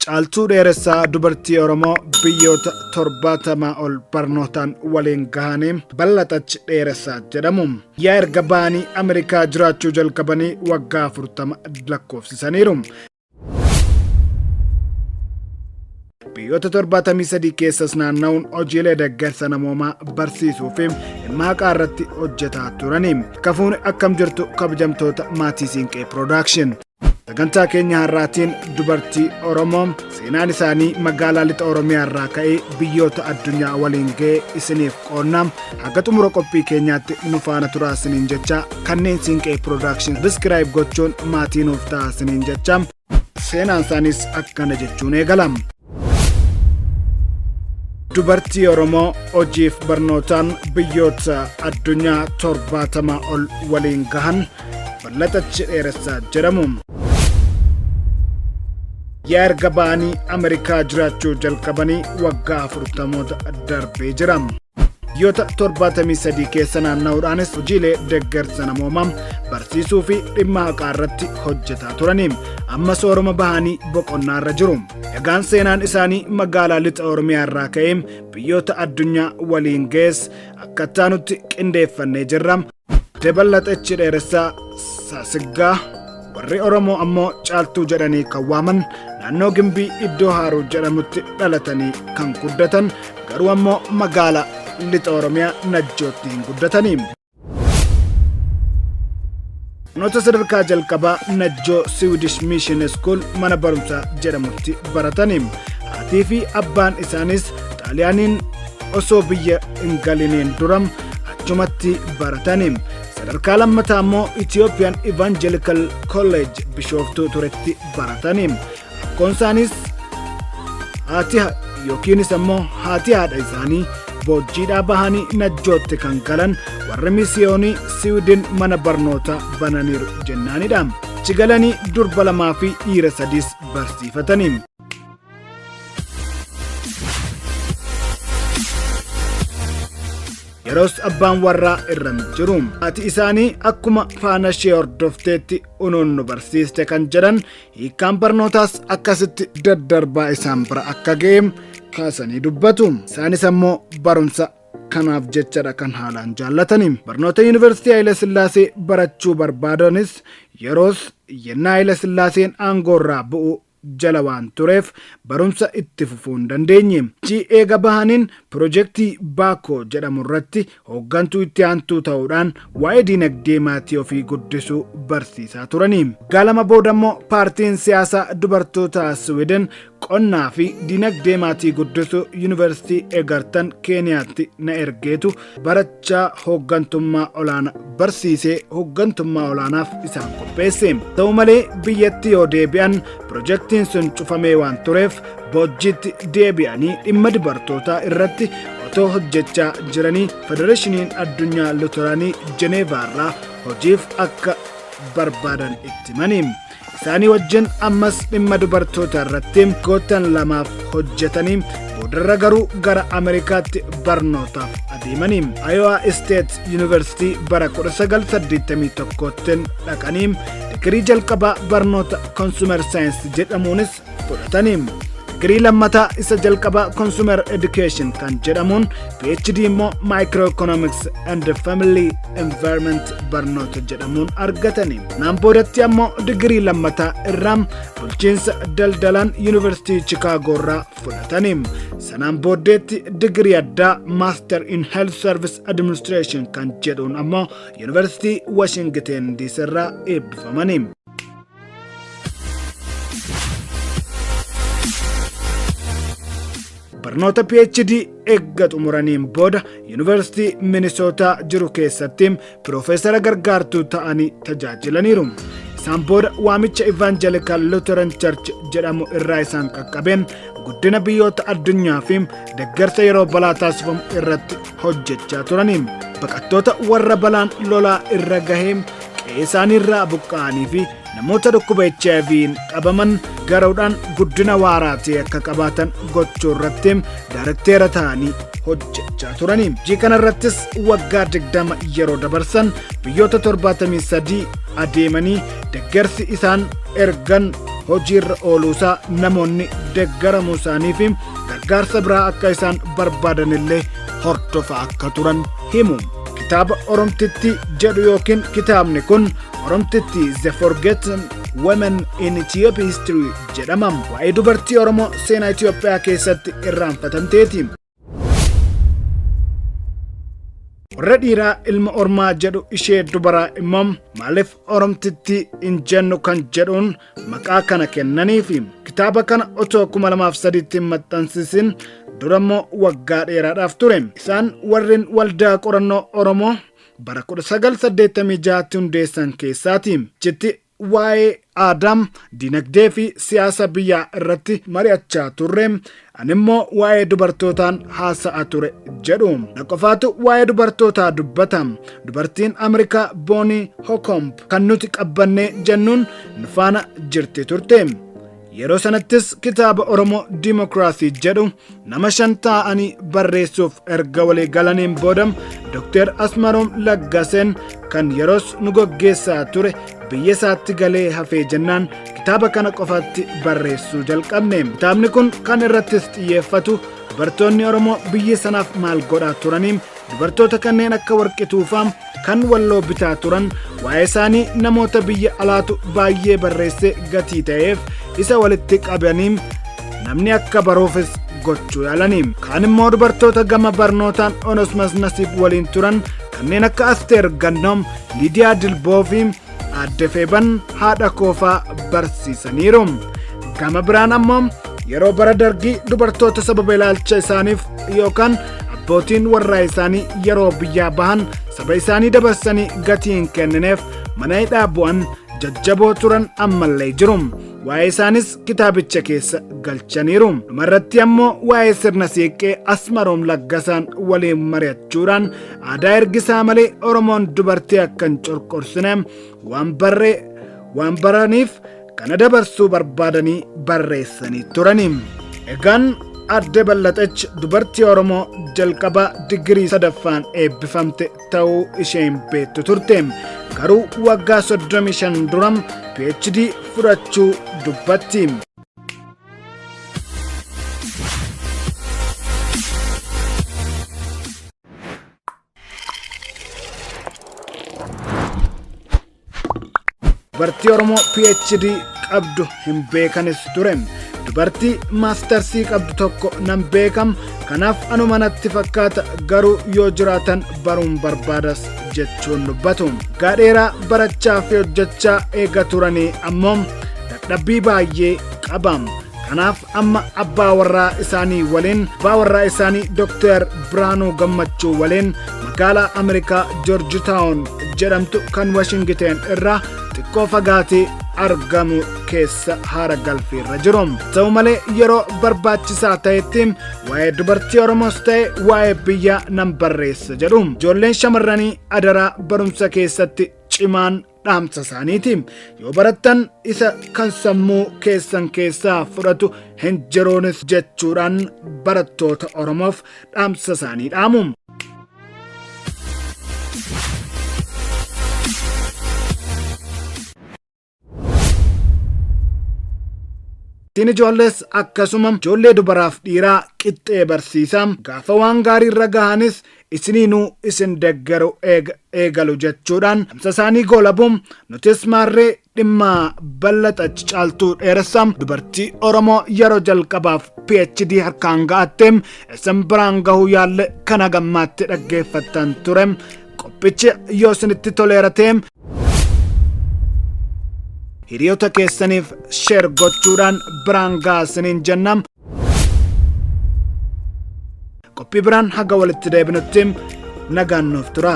Caaltuu dheeressaa dubartii Oromoo biyyoota 70 ol barnootaan waliin gahanii bal'atachi dheeressaa jedhamu. Yaa erga ba'anii Ameerikaa jiraachuu jalqabanii waggaa 40 lakkoofsisaniiru. Biyyoota 73 keessas naanna'uun hojiilee deeggarsa namoomaa barsiisuu fi maqaa irratti hojjetaa turani. Kafuun akkam jirtu kabajamtoota maatii Siinqee Production. Sagantaa keenya har'aatiin dubartii Oromoo seenaan isaanii magaalaa lixa Oromiyaa irraa ka'ee biyyoota addunyaa waliin ga'ee isiniif qoonnaa haga xumura qophii keenyaatti nu faana turaa isiniin jecha kanneen Siinqee Production subscribe gochuun maatii nuuf ta'aa isiniin jecha seenaan isaaniis akkana jechuun eegalama. Dubartii Oromoo hojiif barnootaan biyyoota addunyaa 70 ol waliin gahan bal'atachi dheeressaa jedhamu. Yaa erga ba'anii Ameerikaa jiraachuu jalqabanii waggaa 40 darbee jira. Biyyoota 73 keessa naanna'uudhaanis hojiilee deeggarsa namoomaa barsiisuu fi dhimma haqaa irratti hojjetaa turani. Ammas Oromoo bahanii boqonnaa irra jiru. Egaan seenaan isaanii magaalaa lixa Oromiyaa irraa ka'ee biyyoota addunyaa waliin ga'es akkaataa nutti qindeeffannee jirra. Bal'atachi dheeressaa Saasiggaa warri Oromoo ammoo Caaltuu jedhanii kan waaman naannoo Gimbii iddoo Haaruu jedhamutti dhalatanii kan guddatan garuu ammoo magaalaa lixa Oromiyaa Najjootti hin guddatanii. Barnoota sadarkaa jalqabaa Najjoo Swedish Mission School mana barumsaa jedhamutti baratanii. Haatii fi abbaan isaanis Xaaliyaaniin osoo biyya hin galineen dura achumatti baratanii. Sadarkaa lammataa immoo Ethiopian Evangelical College Bishooftuu turetti baratanii. Akkoon isaanis haati yookiinis ammoo haati haadha isaanii boojjiidhaa bahanii Najjootti kan galan warri misiyoonii Siwiidin mana barnoota bananiiru jennaanidha. Achi galanii durba 2 fi dhiira 3 barsiifatanii. Yeroos abbaan warraa irra jiru. Haati isaanii akkuma faana ishee hordofteetti unuunnu barsiiste kan jedhan hiikkaan barnootaas akkasitti daddarbaa isaan bira akka ga'e kaasanii dubbatu. Isaanis ammoo barumsa kanaaf jechadha kan haalaan jaallatanii. Barnoota Yuunivarsiitii Haayile Sillaasee barachuu barbaadanis yeroos yennaa Haayile Sillaaseen aangoo irraa bu'u jala waan tureef barumsa itti fufuu hin dandeenye. Eega bahaniin piroojeektii Baakoo jedhamu irratti hooggantuu itti aantuu ta'uudhaan waa'ee dinagdee maatii ofii guddisuu barsiisaa turanii. Gaalama booda immoo paartiin siyaasaa dubartoota Siwiidin qonnaa fi dinagdee maatii guddisuu Yuunivarsiitii Egerton Keeniyaatti na ergeetu barachaa hooggantummaa olaanaa barsiisee hooggantummaa olaanaaf isaan qopheesse. Ta'u malee biyyatti yoo deebi'an piroojeektiin sun cufamee waan tureef boojjiitti deebi'anii dhimma dubartootaa irratti otoo hojjechaa jiranii Federeeshiniin Addunyaa Luteraanii Jeneevaa irraa hojiif akka barbaadan itti himanii. Isaanii wajjin ammas dhimma dubartoota irratti waggoota 2 hojjetanii boodarra garuu gara Ameerikaatti barnootaaf adeemanii. Iowa State University bara 1981tti dhaqanii digirii jalqabaa barnoota Consumer Science jedhamuunis fudhatanii. Digirii lammataa isa jalqabaa Consumer Education kan jedhamuun PhD immoo Microeconomics and Family Environment barnoota jedhamuun argatanii. Naan boodatti ammoo digirii lammataa irraa bulchiinsa daldalaan Yuunivarsiitii Chicago irraa fudhatanii. Sanaan booddeetti digirii addaa Master in Health Service Administration kan jedhuun ammoo Yuunivarsiitii Washington DC irraa eebbifamanii. Barnoota PhD eegga xumuraniin booda Yuunivarsiitii Minnesota jiru keessatti Piroofeesara gargaartuu ta'anii tajaajilaniiru. Isaan booda waamicha Evangelical Lutheran Church jedhamu irraa isaan qaqqabeen guddina biyyoota addunyaa fi deeggarsa yeroo balaa taasifamu irratti hojjechaa turanii. Baqattoota warra balaan lolaa irra gahee qe'ee isaanii irraa buqqa'anii fi namoota dhukkuba HIV'n qabaman garuudhaan guddina waaraa ta'e akka qabaatan gochuu irratti daarekteera ta'anii hojjechaa turanii. Hojii kana irrattis waggaa 20 yeroo dabarsan biyyoota 73 adeemanii deeggarsi isaan ergan hojiirra ooluusaa namoonni deeggaramuu isaanii fi gargaarsa biraa akka isaan barbaadanillee hordofaa akka turan himu. Kitaaba Oromtitti jedhu yookiin kitaabni kun Oromtitti The Forgotten Women in Ethiopia History jedhama. Waa'ee dubartii Oromoo seenaa Itoophiyaa keessatti irraanfatamteeti. Warra dhiiraa ilma ormaa jedhu ishee dubaraa immoo maaliif Oromtitti hin jennu kan jedhuun maqaa kana kennaniifi. Kitaaba kana otoo 2003tti maxxansiisin dura immoo waggaa dheeraadhaaf ture. Isaan warreen waldaa qorannoo Oromoo bara 1986tti hundeessan keessaati. Jetti waa'ee aadaa, dinagdee fi siyaasa biyyaa irratti mari'achaa turre. Ani immoo waa'ee dubartootaan haasa'a ture jedhu. Qofaatu waa'ee dubartootaa dubbata. Dubartiin Ameerikaa Boonii Hokomp kan nuti qabbannee jennuun nu faana jirti turte. Yeroo sanattis kitaaba Oromoo Dimookiraasii jedhu nama 5 ta'anii barreessuuf erga walii galaniin booda Dr. Asmaroom Laggaseen kan yeroos nu gaggeessaa ture biyya isaatti galee hafee jennaan kitaaba kana qofaatti barreessuu jalqabne. Kitaabni kun kan irrattis xiyyeeffatu dubartoonni Oromoo biyya sanaaf maal godhaa turaniin dubartoota kanneen akka Warqituufaa kan Walloo bitaa turan waa'ee isaanii namoota biyya alaatu baay'ee barreessee gatii ta'eef isa walitti qabaniin namni akka baruufis gochuu yaalaniin. Kaan immoo dubartoota gama barnootaan Onesmus Nasiib waliin turan kanneen akka Asteer Gannoom, Lidiyaa Dilboo fi Aadde Feeban haadha koofaa barsiisaniiru. Gama biraan ammoo yeroo bara Dargii dubartoota sababa ilaalcha isaaniif yookaan abbootiin warraa isaanii yeroo biyyaa bahan saba isaanii dabarsanii gatii hin kennineef mana hidhaa bu'an jajjaboo turan ammallee jiru. Waa'ee isaanis kitaabicha keessa galchaniiru. Dhumarratti ammoo waa'ee sirna siiqqee Asmaroom Laggasaan waliin mari'achuudhaan aadaa ergisaa malee Oromoon dubartii akka hin corqorsine waan baraniif kana dabarsuu barbaadanii barreessanii turani. Egaan Aadde Ballaxach dubartii Oromoo jalqaba digirii 3ffaan eebbifamte ta'uu isheen beektu turte. Garuu waggaa 35 dura PhD fudhachuu dubbatti. Dubartii Oromoo PhD qabdu hin beekanis ture. Dubartii maastarsii qabdu tokko nan beekam. Kanaaf anuma natti fakkaata garuu yoo jiraatan baruun barbaadas jechuun dubbatu. Gaadheeraa barachaa fi hojjechaa eega turanii ammoo dadhabbii baay'ee qabam. Kanaaf amma abbaa warraa isaanii Dr. Biraanuu Gammachuu waliin magaalaa Ameerikaa George Town jedhamtu kan Washington irraa xiqqoo fagaatee argamu keessa haara galfiirra jiru. Ta'u malee yeroo barbaachisaa ta'etti waa'ee dubartii Oromoos ta'e waa'ee biyyaa nan barreessa jedhu. Ijoolleen shamarranii adaraa barumsa keessatti cimaan dhaamsa isaaniiti. Yoo barattan isa kan sammuu keessan keessaa fudhatu hin jiruunis jechuudhaan barattoota Oromoof dhaamsa isaanii dhaamu. Tini ijoollees akkasuma ijoollee dubaraaf dhiiraa qixxee barsiisaa gaafa waan gaarii irra gahanis isiniinuu isin deeggaru eegalu jechuudhaan dhaamsa isaanii goolabuun nutis maarree dhimma Ballaxach Caaltuu Dheeressaa dubartii Oromoo yeroo jalqabaaf PhD harkaan ga'atte isin biraan gahuu yaalle kana gammaatti dhaggeeffattan ture. Qophichi yoo isinitti toleerate hiriyoota keessaniif sheer gochuudhaan biraan gaasiniin jennam. Qophii biraan haga walitti deebinutti nagaan nuuf tura.